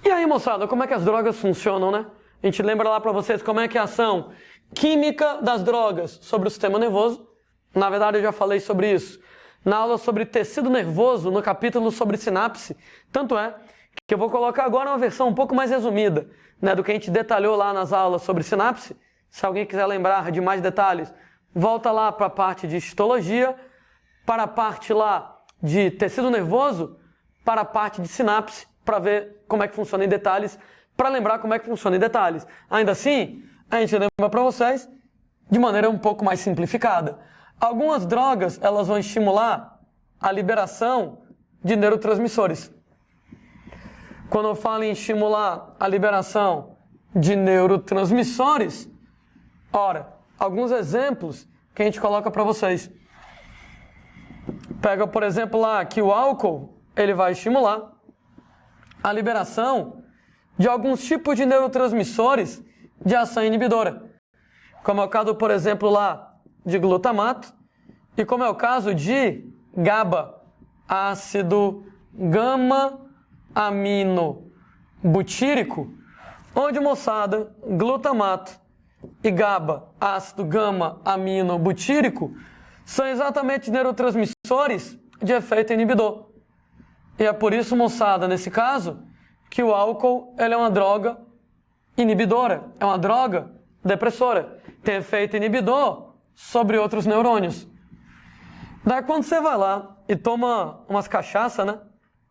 E aí, moçada, como é que as drogas funcionam, né? A gente lembra lá pra vocês como é que é a ação química das drogas sobre o sistema nervoso. Na verdade, eu já falei sobre isso na aula sobre tecido nervoso, no capítulo sobre sinapse. Tanto é que eu vou colocar agora uma versão um pouco mais resumida, né, do que a gente detalhou lá nas aulas sobre sinapse. Se alguém quiser lembrar de mais detalhes, volta lá para a parte de histologia, para a parte lá de tecido nervoso, para a parte de sinapse, para ver como é que funciona em detalhes, para lembrar como é que funciona em detalhes. Ainda assim, a gente lembra para vocês de maneira um pouco mais simplificada. Algumas drogas, elas vão estimular a liberação de neurotransmissores. Quando eu falo em estimular a liberação de neurotransmissores, ora, alguns exemplos que a gente coloca para vocês. Pega, por exemplo, lá que o álcool, ele vai estimular a liberação de alguns tipos de neurotransmissores de ação inibidora. Como é o caso, por exemplo, lá de glutamato e como é o caso de GABA, ácido gama-amino butírico, onde, moçada, glutamato e GABA, ácido gama-amino butírico, são exatamente neurotransmissores de efeito inibidor. E é por isso, moçada, nesse caso, que o álcool ele é uma droga inibidora, é uma droga depressora, tem efeito inibidor sobre outros neurônios. Daí quando você vai lá e toma umas cachaça, né?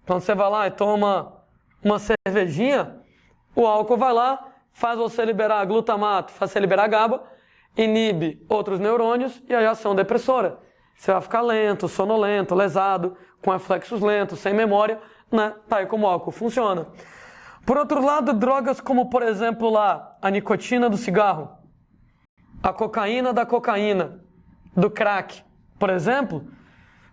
Quando você vai lá e toma uma cervejinha, o álcool vai lá, faz você liberar glutamato, faz você liberar GABA, inibe outros neurônios e aí a ação depressora. Você vai ficar lento, sonolento, lesado, com reflexos lentos, sem memória, né? Tá aí como o álcool funciona. Por outro lado, drogas como, por exemplo, lá, a nicotina do cigarro, a cocaína da cocaína, do crack, por exemplo,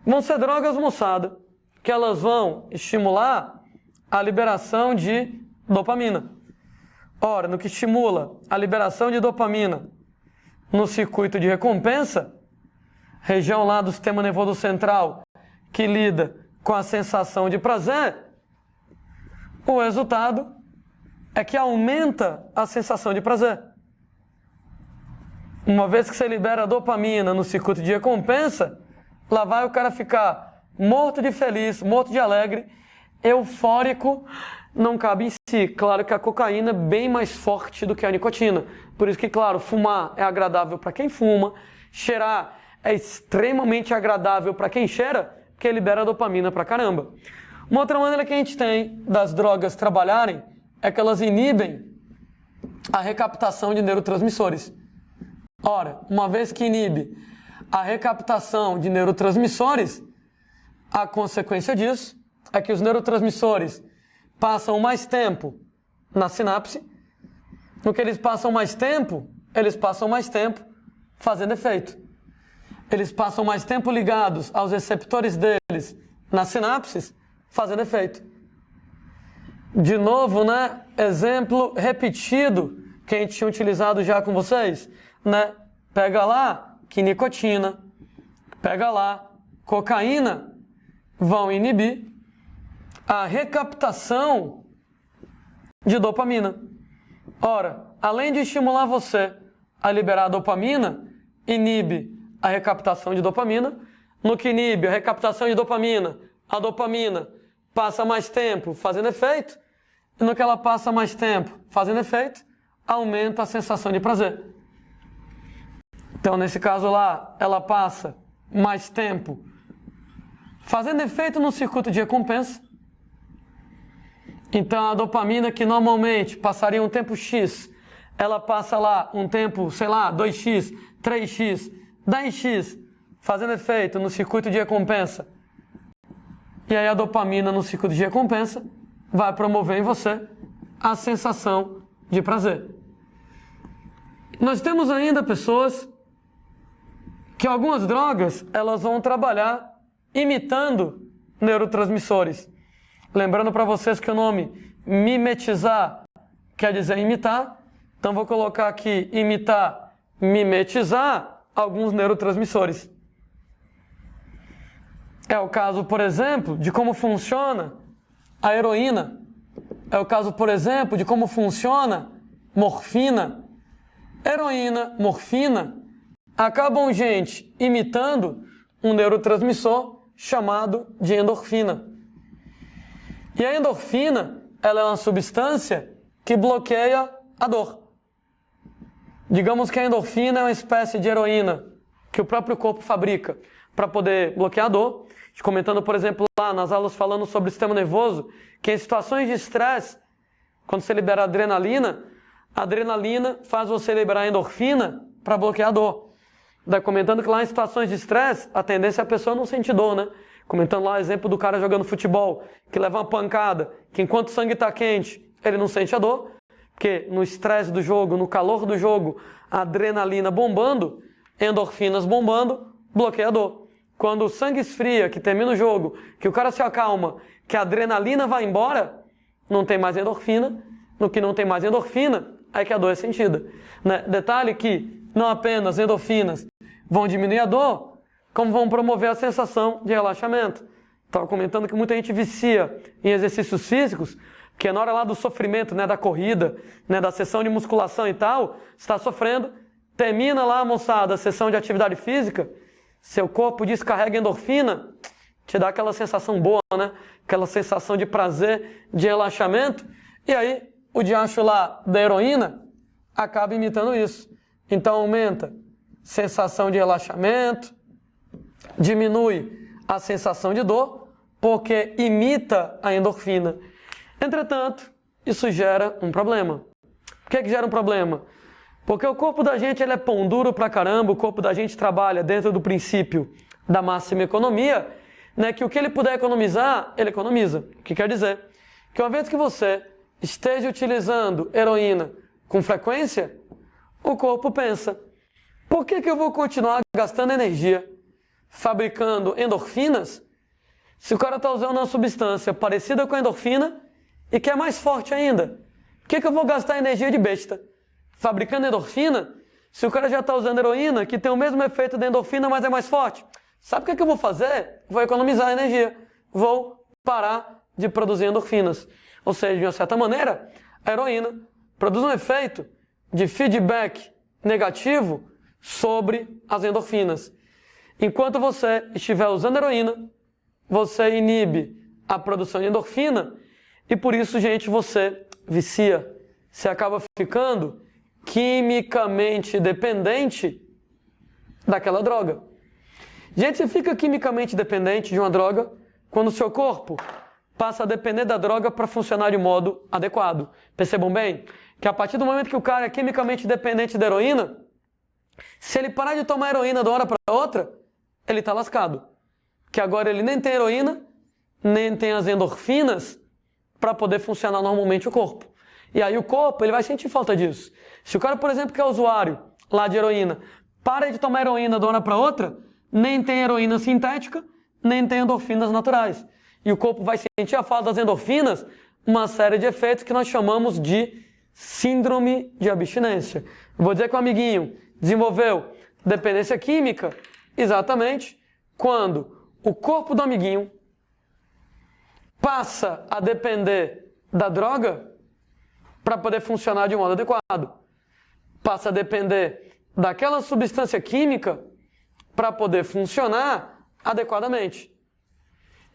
vão ser drogas, moçada, que elas vão estimular a liberação de dopamina. Ora, no que estimula a liberação de dopamina no circuito de recompensa, região lá do sistema nervoso central que lida com a sensação de prazer, o resultado é que aumenta a sensação de prazer. Uma vez que você libera dopamina no circuito de recompensa, lá vai o cara ficar morto de feliz, morto de alegre, eufórico, não cabe em si. Claro que a cocaína é bem mais forte do que a nicotina. Por isso que, claro, fumar é agradável para quem fuma, cheirar é extremamente agradável para quem cheira, porque libera dopamina pra caramba. Uma outra maneira que a gente tem das drogas trabalharem é que elas inibem a recaptação de neurotransmissores. Ora, uma vez que inibe a recaptação de neurotransmissores, a consequência disso é que os neurotransmissores passam mais tempo na sinapse. No que eles passam mais tempo fazendo efeito. Eles passam mais tempo ligados aos receptores deles nas sinapses, fazendo efeito. De novo, né? Exemplo repetido que a gente tinha utilizado já com vocês, né? Pega lá que nicotina, pega lá cocaína, vão inibir a recaptação de dopamina. Ora, além de estimular você a liberar a dopamina, inibe a recaptação de dopamina. No que inibe a recaptação de dopamina, a dopamina passa mais tempo fazendo efeito, e no que ela passa mais tempo fazendo efeito, aumenta a sensação de prazer. Então, nesse caso lá, ela passa mais tempo fazendo efeito no circuito de recompensa. Então, a dopamina que normalmente passaria um tempo X, ela passa lá um tempo, sei lá, 2x, 3x, 10x, fazendo efeito no circuito de recompensa. E aí a dopamina no circuito de recompensa vai promover em você a sensação de prazer. Nós temos ainda pessoas que algumas drogas elas vão trabalhar imitando neurotransmissores. Lembrando para vocês que o nome mimetizar quer dizer imitar, então vou colocar aqui imitar, mimetizar alguns neurotransmissores. É o caso, por exemplo, de como funciona a heroína. é o caso, por exemplo, de como funciona morfina. Heroína, morfina, acabam, gente, imitando um neurotransmissor chamado de endorfina. E a endorfina, ela é uma substância que bloqueia a dor. Digamos que a endorfina é uma espécie de heroína que o próprio corpo fabrica para poder bloquear a dor. Comentando, por exemplo, lá nas aulas falando sobre o sistema nervoso, que em situações de estresse, quando você libera adrenalina, a adrenalina faz você liberar endorfina para bloquear a dor. Daí comentando que lá em situações de estresse, a tendência é a pessoa não sentir dor, né? Comentando lá o exemplo do cara jogando futebol, que leva uma pancada, que enquanto o sangue está quente, ele não sente a dor, porque no estresse do jogo, no calor do jogo, a adrenalina bombando, endorfinas bombando, bloqueia a dor. Quando o sangue esfria, que termina o jogo, que o cara se acalma, que a adrenalina vai embora, não tem mais endorfina. No que não tem mais endorfina, aí que a dor é sentida. Né? Detalhe que não apenas endorfinas vão diminuir a dor, como vão promover a sensação de relaxamento. Estava comentando que muita gente vicia em exercícios físicos, porque na hora lá do sofrimento, né, da corrida, né, da sessão de musculação e tal, está sofrendo, termina lá, moçada, a sessão de atividade física, seu corpo descarrega endorfina, te dá aquela sensação boa, né? Aquela sensação de prazer, de relaxamento, e aí o diacho lá da heroína acaba imitando isso. Então aumenta a sensação de relaxamento, diminui a sensação de dor, porque imita a endorfina. Entretanto, isso gera um problema. Por que gera um problema? Porque o corpo da gente ele é pão duro pra caramba, o corpo da gente trabalha dentro do princípio da máxima economia, né, que o que ele puder economizar, ele economiza. O que quer dizer? Que uma vez que você esteja utilizando heroína com frequência, o corpo pensa, por que eu vou continuar gastando energia fabricando endorfinas se o cara está usando uma substância parecida com a endorfina e que é mais forte ainda? Por que eu vou gastar energia de besta fabricando endorfina se o cara já está usando heroína que tem o mesmo efeito da endorfina, mas é mais forte? Sabe o que eu vou fazer? Vou economizar energia. Vou parar de produzir endorfinas. Ou seja, de uma certa maneira, a heroína produz um efeito de feedback negativo sobre as endorfinas. Enquanto você estiver usando heroína, você inibe a produção de endorfina e por isso, gente, você vicia. Você acaba ficando quimicamente dependente daquela droga. Gente, você fica quimicamente dependente de uma droga quando o seu corpo passa a depender da droga para funcionar de modo adequado. Percebam bem que a partir do momento que o cara é quimicamente dependente da heroína, se ele parar de tomar heroína de uma hora para outra, ele está lascado. Que agora ele nem tem heroína, nem tem as endorfinas para poder funcionar normalmente o corpo. E aí o corpo ele vai sentir falta disso. Se o cara, por exemplo, que é usuário lá de heroína, para de tomar heroína de uma hora para outra, nem tem heroína sintética, nem tem endorfinas naturais. E o corpo vai sentir a falta das endorfinas, uma série de efeitos que nós chamamos de síndrome de abstinência. Eu vou dizer que o amiguinho desenvolveu dependência química exatamente quando o corpo do amiguinho passa a depender da droga para poder funcionar de modo adequado. Passa a depender daquela substância química para poder funcionar adequadamente.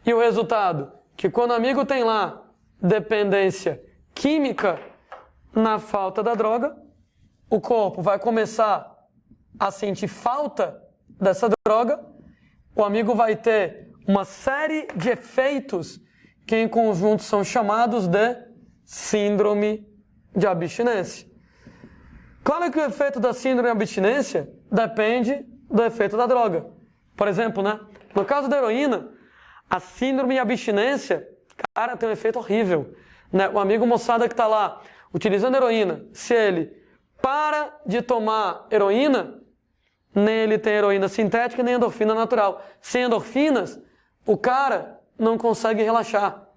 E o resultado? Que quando o amigo tem lá dependência química, na falta da droga, o corpo vai começar a sentir falta dessa droga, o amigo vai ter uma série de efeitos que em conjunto são chamados de síndrome de abstinência. Claro que o efeito da síndrome de abstinência depende do efeito da droga. Por exemplo, né? No caso da heroína, a síndrome de abstinência, cara, tem um efeito horrível. Né? O amigo moçada que está lá utilizando heroína, se ele para de tomar heroína, nem ele tem heroína sintética, nem endorfina natural. Sem endorfinas, o cara não consegue relaxar.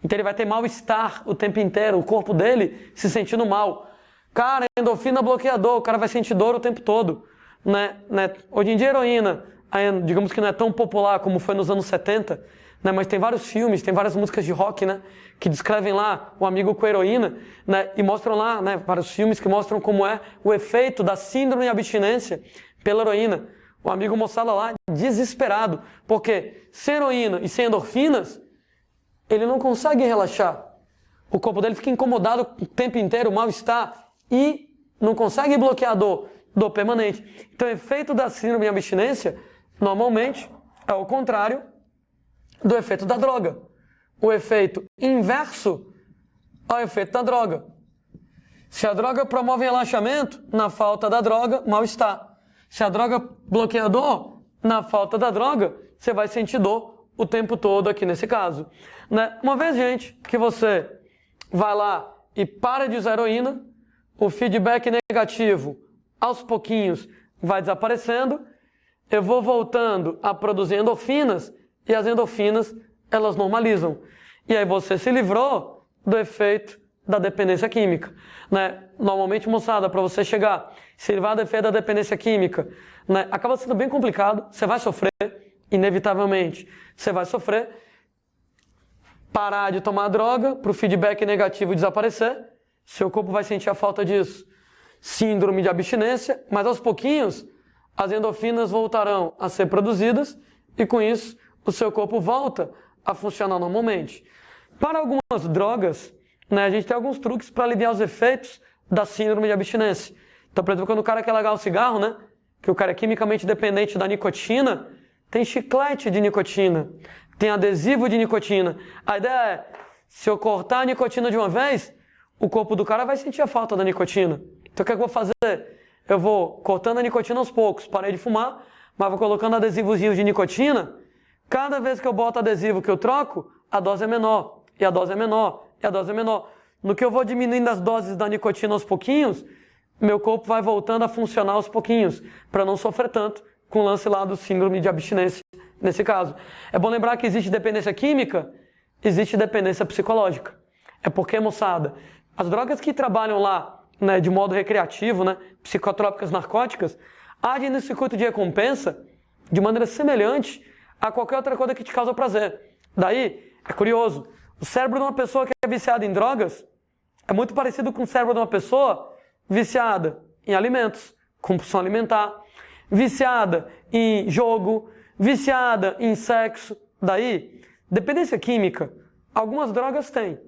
Então ele vai ter mal-estar o tempo inteiro, o corpo dele se sentindo mal. Cara, endorfina bloqueia a dor, o cara vai sentir dor o tempo todo. Né? Hoje em dia a heroína digamos que não é tão popular como foi nos anos 70, né, mas tem vários filmes, tem várias músicas de rock, né, que descrevem lá o amigo com heroína, né, e mostram lá, né, vários filmes que mostram como é o efeito da síndrome de abstinência pela heroína. O amigo moçada lá desesperado, porque sem heroína e sem endorfinas, ele não consegue relaxar. O corpo dele fica incomodado o tempo inteiro, mal-estar, e não consegue bloquear a dor permanente. Então o efeito da síndrome de abstinência, normalmente, é o contrário do efeito da droga. O efeito inverso ao efeito da droga. Se a droga promove relaxamento, na falta da droga, mal-estar. Se a droga bloqueia a dor, na falta da droga, você vai sentir dor o tempo todo aqui nesse caso. Né? Uma vez, gente, que você vai lá e para de usar heroína, o feedback negativo, aos pouquinhos, vai desaparecendo, eu vou voltando a produzir endorfinas, e as endorfinas, elas normalizam. E aí você se livrou do efeito da dependência química. Né? Normalmente, moçada, para você chegar, se livrar do efeito da dependência química, né, acaba sendo bem complicado, você vai sofrer, inevitavelmente, você vai sofrer, parar de tomar droga para o feedback negativo desaparecer, seu corpo vai sentir a falta disso, síndrome de abstinência, mas aos pouquinhos as endorfinas voltarão a ser produzidas e com isso o seu corpo volta a funcionar normalmente. Para algumas drogas, né, a gente tem alguns truques para aliviar os efeitos da síndrome de abstinência. Então, por exemplo, quando o cara quer largar o cigarro, né, que o cara é quimicamente dependente da nicotina, tem chiclete de nicotina, tem adesivo de nicotina. A ideia é, se eu cortar a nicotina de uma vez, o corpo do cara vai sentir a falta da nicotina. Então o que eu vou fazer? Eu vou cortando a nicotina aos poucos, parei de fumar, mas vou colocando adesivozinhos de nicotina. Cada vez que eu boto adesivo que eu troco, a dose é menor, e a dose é menor, e a dose é menor. No que eu vou diminuindo as doses da nicotina aos pouquinhos, meu corpo vai voltando a funcionar aos pouquinhos, para não sofrer tanto com o lance lá do síndrome de abstinência, nesse caso. É bom lembrar que existe dependência química, existe dependência psicológica. É porque, moçada, as drogas que trabalham lá, né, de modo recreativo, né, psicotrópicas narcóticas, agem no circuito de recompensa de maneira semelhante a qualquer outra coisa que te causa prazer. Daí, é curioso, o cérebro de uma pessoa que é viciada em drogas é muito parecido com o cérebro de uma pessoa viciada em alimentos, compulsão alimentar, viciada em jogo, viciada em sexo. Daí, dependência química, algumas drogas têm,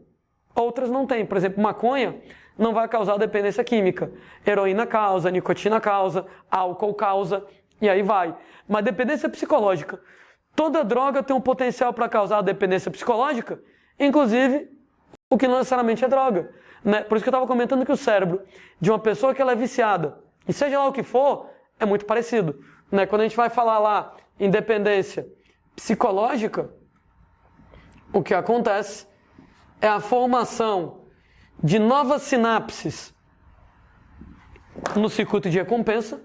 outras não têm. Por exemplo, maconha não vai causar dependência química. Heroína causa, nicotina causa, álcool causa, e aí vai. Mas dependência psicológica. Toda droga tem um potencial para causar dependência psicológica, inclusive o que não necessariamente é droga. Né? Por isso que eu estava comentando que o cérebro de uma pessoa que ela é viciada, e seja lá o que for, é muito parecido. Né? Quando a gente vai falar lá em dependência psicológica, o que acontece é a formação de novas sinapses no circuito de recompensa,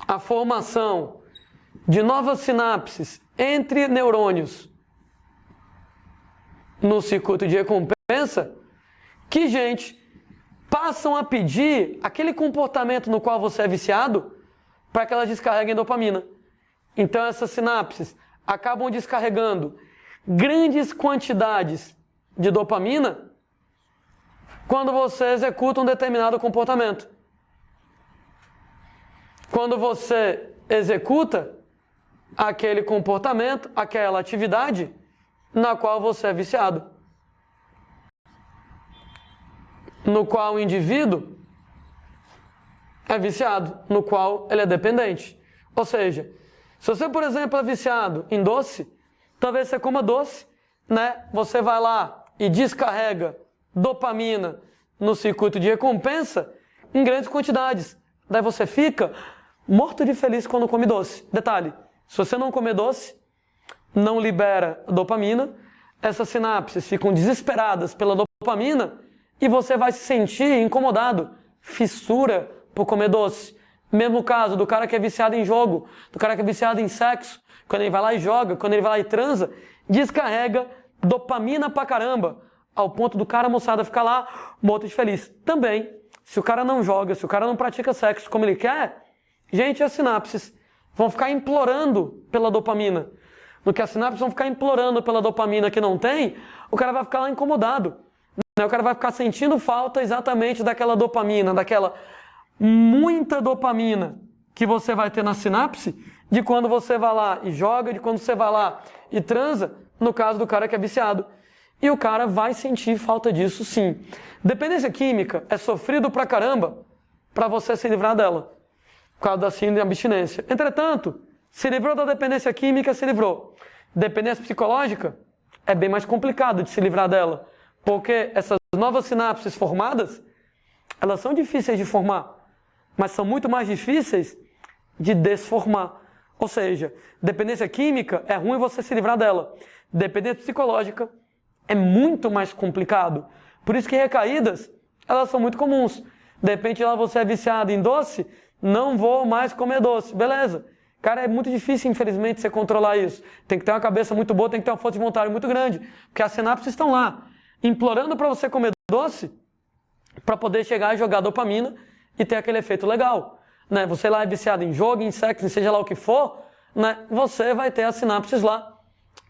a formação de novas sinapses entre neurônios no circuito de recompensa, que, gente, passam a pedir aquele comportamento no qual você é viciado para que elas descarreguem dopamina. Então essas sinapses acabam descarregando grandes quantidades de dopamina quando você executa um determinado comportamento. Quando você executa aquele comportamento, aquela atividade na qual você é viciado. No qual o indivíduo é viciado, no qual ele é dependente. Ou seja, se você, por exemplo, é viciado em doce, talvez você coma doce, né? Você vai lá e descarrega dopamina no circuito de recompensa em grandes quantidades. Daí você fica morto de feliz quando come doce. Detalhe, se você não comer doce, não libera dopamina, essas sinapses ficam desesperadas pela dopamina e você vai se sentir incomodado, fissura por comer doce. Mesmo caso do cara que é viciado em jogo, do cara que é viciado em sexo, quando ele vai lá e joga, quando ele vai lá e transa, descarrega dopamina pra caramba, ao ponto do cara, moçada, ficar lá morto de feliz. Também, se o cara não joga, se o cara não pratica sexo como ele quer, gente, as sinapses vão ficar implorando pela dopamina. No que as sinapses vão ficar implorando pela dopamina que não tem, o cara vai ficar lá incomodado. O cara vai ficar sentindo falta exatamente daquela dopamina, daquela muita dopamina que você vai ter na sinapse, de quando você vai lá e joga, de quando você vai lá e transa, no caso do cara que é viciado. E o cara vai sentir falta disso sim. Dependência química é sofrido pra caramba pra você se livrar dela, por causa da síndrome de abstinência. Entretanto, se livrou da dependência química, se livrou. Dependência psicológica é bem mais complicado de se livrar dela, porque essas novas sinapses formadas, elas são difíceis de formar, mas são muito mais difíceis de desformar. Ou seja, dependência química é ruim você se livrar dela. Dependência psicológica é muito mais complicado. Por isso que recaídas, elas são muito comuns. De repente lá você é viciado em doce, não vou mais comer doce. Beleza. Cara, é muito difícil, infelizmente, você controlar isso. Tem que ter uma cabeça muito boa, tem que ter uma força de vontade muito grande. Porque as sinapses estão lá, implorando para você comer doce, para poder chegar e jogar dopamina e ter aquele efeito legal. Né? Você lá é viciado em jogo, em sexo, seja lá o que for, né? Você vai ter as sinapses lá.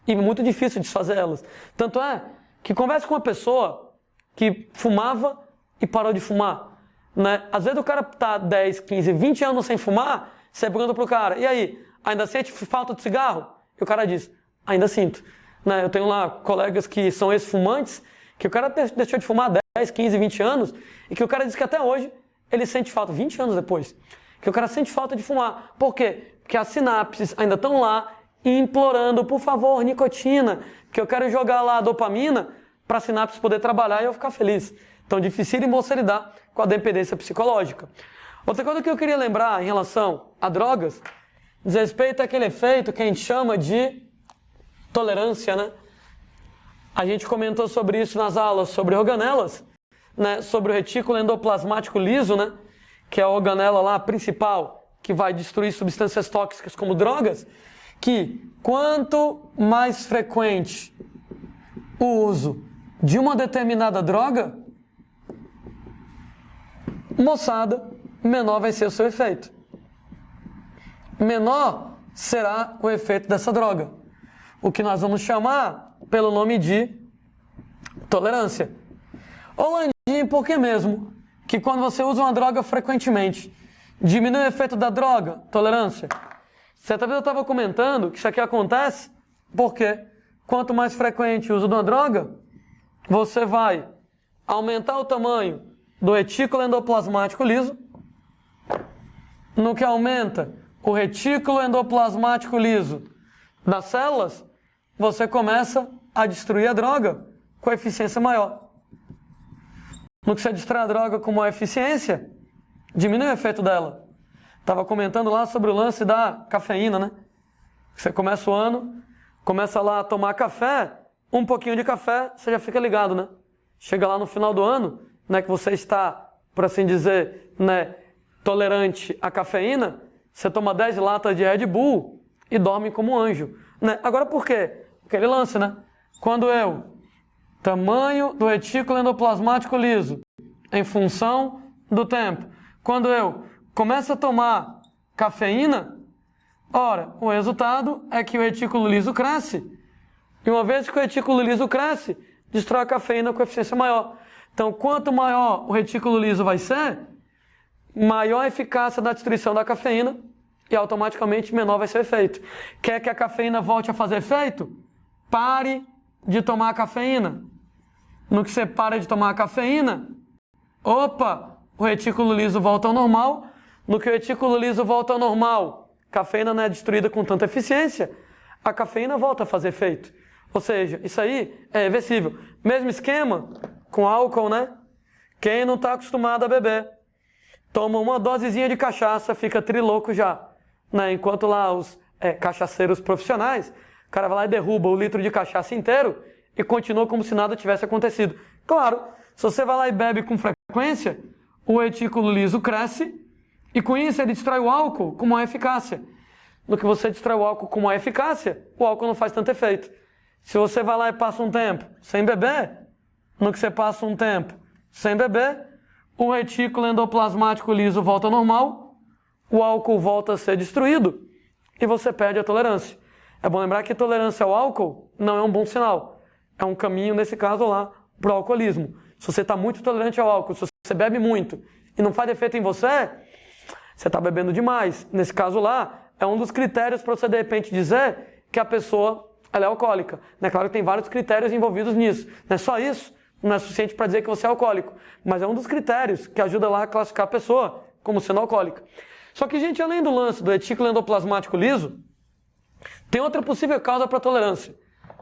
E é muito difícil desfazer elas. Tanto é que converse com uma pessoa que fumava e parou de fumar. Né? Às vezes o cara tá 10, 15, 20 anos sem fumar, você pergunta pro cara, e aí, ainda sente falta de cigarro? E o cara diz, ainda sinto. Né? Eu tenho lá colegas que são ex-fumantes, que o cara deixou de fumar 10, 15, 20 anos, e que o cara diz que até hoje ele sente falta, 20 anos depois, que o cara sente falta de fumar. Por quê? Porque as sinapses ainda estão lá, implorando, por favor, nicotina, que eu quero jogar lá a dopamina para a sinapse poder trabalhar e eu ficar feliz. Então, dificílimo você lidar com a dependência psicológica. Outra coisa que eu queria lembrar em relação a drogas, diz respeito àquele efeito que a gente chama de tolerância, né? A gente comentou sobre isso nas aulas sobre organelas, né? Sobre o retículo endoplasmático liso, né? Que é a organela lá principal que vai destruir substâncias tóxicas como drogas, que quanto mais frequente o uso de uma determinada droga, moçada, menor vai ser o seu efeito. Menor será o efeito dessa droga. O que nós vamos chamar pelo nome de tolerância. Ô Landim, por que mesmo que quando você usa uma droga frequentemente, diminui o efeito da droga? Tolerância. Certa vez eu estava comentando que isso aqui acontece porque quanto mais frequente o uso de uma droga, você vai aumentar o tamanho do retículo endoplasmático liso. No que aumenta o retículo endoplasmático liso das células, você começa a destruir a droga com eficiência maior. No que você destrói a droga com maior eficiência, diminui o efeito dela. Estava comentando lá sobre o lance da cafeína, né? Você começa o ano, começa lá a tomar café, um pouquinho de café, você já fica ligado, né? Chega lá no final do ano, né, que você está, por assim dizer, né, tolerante à cafeína, você toma 10 latas de Red Bull e dorme como um anjo. Né? Agora por quê? Aquele lance, né? Quando tamanho do retículo endoplasmático liso, em função do tempo. Quando eu começo a tomar cafeína, ora, o resultado é que o retículo liso cresce. E uma vez que o retículo liso cresce, destrói a cafeína com eficiência maior. Então, quanto maior o retículo liso vai ser, maior a eficácia da destruição da cafeína e automaticamente menor vai ser o efeito. Quer que a cafeína volte a fazer efeito? Pare de tomar a cafeína. No que você para de tomar a cafeína, opa, o retículo liso volta ao normal. No que o retículo liso volta ao normal, a cafeína não é destruída com tanta eficiência, a cafeína volta a fazer efeito. Ou seja, isso aí é reversível. Mesmo esquema com álcool, né? Quem não está acostumado a beber, toma uma dosezinha de cachaça, fica trilouco já. Né? Enquanto lá os cachaceiros profissionais, o cara vai lá e derruba o litro de cachaça inteiro e continua como se nada tivesse acontecido. Claro, se você vai lá e bebe com frequência, o retículo liso cresce e com isso ele destrói o álcool com maior eficácia. No que você destrói o álcool com maior eficácia, o álcool não faz tanto efeito. Se você vai lá e passa um tempo sem beber, no que você passa um tempo sem beber, o retículo endoplasmático liso volta ao normal, o álcool volta a ser destruído e você perde a tolerância. É bom lembrar que tolerância ao álcool não é um bom sinal. É um caminho, nesse caso lá, para o alcoolismo. Se você está muito tolerante ao álcool, se você bebe muito e não faz efeito em você, você está bebendo demais. Nesse caso lá, é um dos critérios para você, de repente, dizer que a pessoa ela é alcoólica. É claro que tem vários critérios envolvidos nisso. Não é só isso, não é suficiente para dizer que você é alcoólico. Mas é um dos critérios que ajuda lá a classificar a pessoa como sendo alcoólica. Só que, gente, além do lance do retículo endoplasmático liso, tem outra possível causa para tolerância.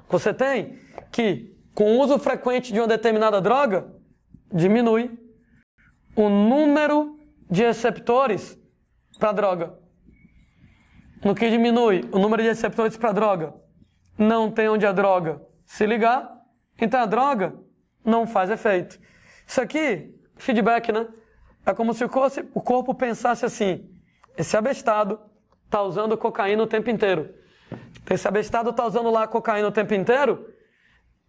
Você tem que, com o uso frequente de uma determinada droga, diminui o número de receptores para a droga. No que diminui o número de receptores para a droga? Não tem onde a droga se ligar, então a droga não faz efeito. Isso aqui, feedback, né? É como se o corpo pensasse assim: esse abestado está usando cocaína o tempo inteiro. Esse abestado está usando lá cocaína o tempo inteiro,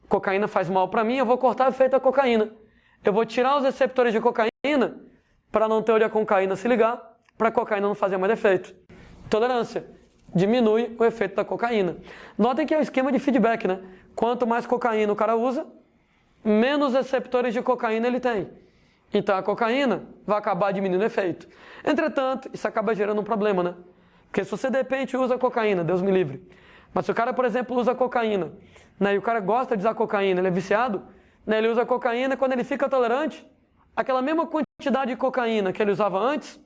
cocaína faz mal para mim, eu vou cortar o efeito da cocaína. Eu vou tirar os receptores de cocaína para não ter onde a cocaína se ligar, para a cocaína não fazer mais efeito. Tolerância. Diminui o efeito da cocaína. Notem que é o esquema de feedback, né? Quanto mais cocaína o cara usa, menos receptores de cocaína ele tem. Então a cocaína vai acabar diminuindo o efeito. Entretanto, isso acaba gerando um problema, né? Porque se você de repente usa cocaína, Deus me livre, mas se o cara, por exemplo, usa cocaína, né, e o cara gosta de usar cocaína, ele é viciado, né, ele usa cocaína, quando ele fica tolerante, aquela mesma quantidade de cocaína que ele usava antes,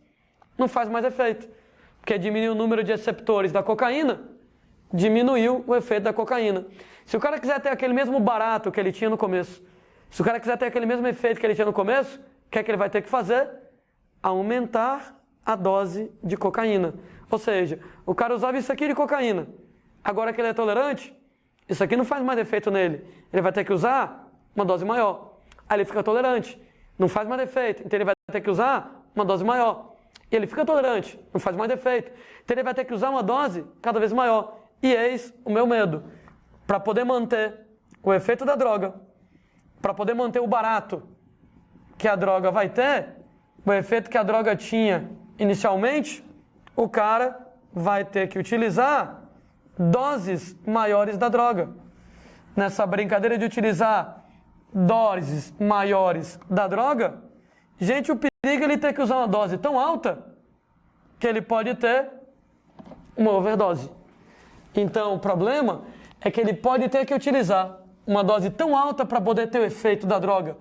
não faz mais efeito. Porque diminuiu o número de receptores da cocaína, diminuiu o efeito da cocaína. Se o cara quiser ter aquele mesmo barato que ele tinha no começo, se o cara quiser ter aquele mesmo efeito que ele tinha no começo, o que é que ele vai ter que fazer? Aumentar a dose de cocaína. Ou seja, o cara usava isso aqui de cocaína. Agora que ele é tolerante, isso aqui não faz mais efeito nele. Ele vai ter que usar uma dose maior. Aí ele fica tolerante. Não faz mais efeito. Então ele vai ter que usar uma dose maior. E ele fica tolerante. Não faz mais efeito. Então ele vai ter que usar uma dose cada vez maior. E eis o meu medo. Para poder manter o efeito da droga, para poder manter o barato que a droga vai ter, o efeito que a droga tinha inicialmente, o cara vai ter que utilizar doses maiores da droga. Nessa brincadeira de utilizar doses maiores da droga, gente, o perigo é ele ter que usar uma dose tão alta que ele pode ter uma overdose. Então, o problema é que ele pode ter que utilizar uma dose tão alta para poder ter o efeito da droga,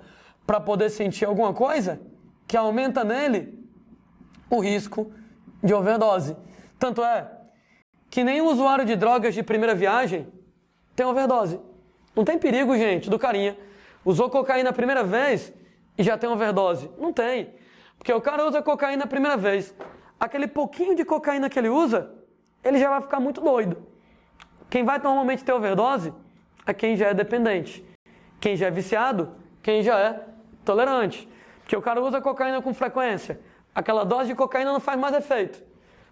para poder sentir alguma coisa, que aumenta nele o risco de overdose. Tanto é que nenhum usuário de drogas de primeira viagem tem overdose. Não tem perigo, gente, do carinha. Usou cocaína a primeira vez e já tem overdose. Não tem. Porque o cara usa cocaína a primeira vez. Aquele pouquinho de cocaína que ele usa, ele já vai ficar muito doido. Quem vai normalmente ter overdose é quem já é dependente. Quem já é viciado, quem já é tolerante. Porque o cara usa cocaína com frequência. Aquela dose de cocaína não faz mais efeito.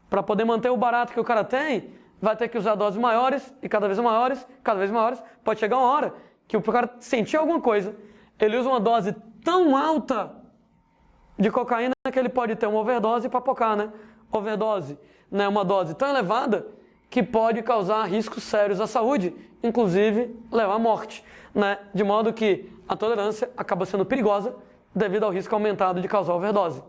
Para poder manter o barato que o cara tem, vai ter que usar doses maiores e cada vez maiores, cada vez maiores. Pode chegar uma hora que o cara sentir alguma coisa, ele usa uma dose tão alta de cocaína que ele pode ter uma overdose e papocar, né? Overdose, né? Uma dose tão elevada que pode causar riscos sérios à saúde, inclusive levar à morte, né? De modo que a tolerância acaba sendo perigosa devido ao risco aumentado de causar overdose.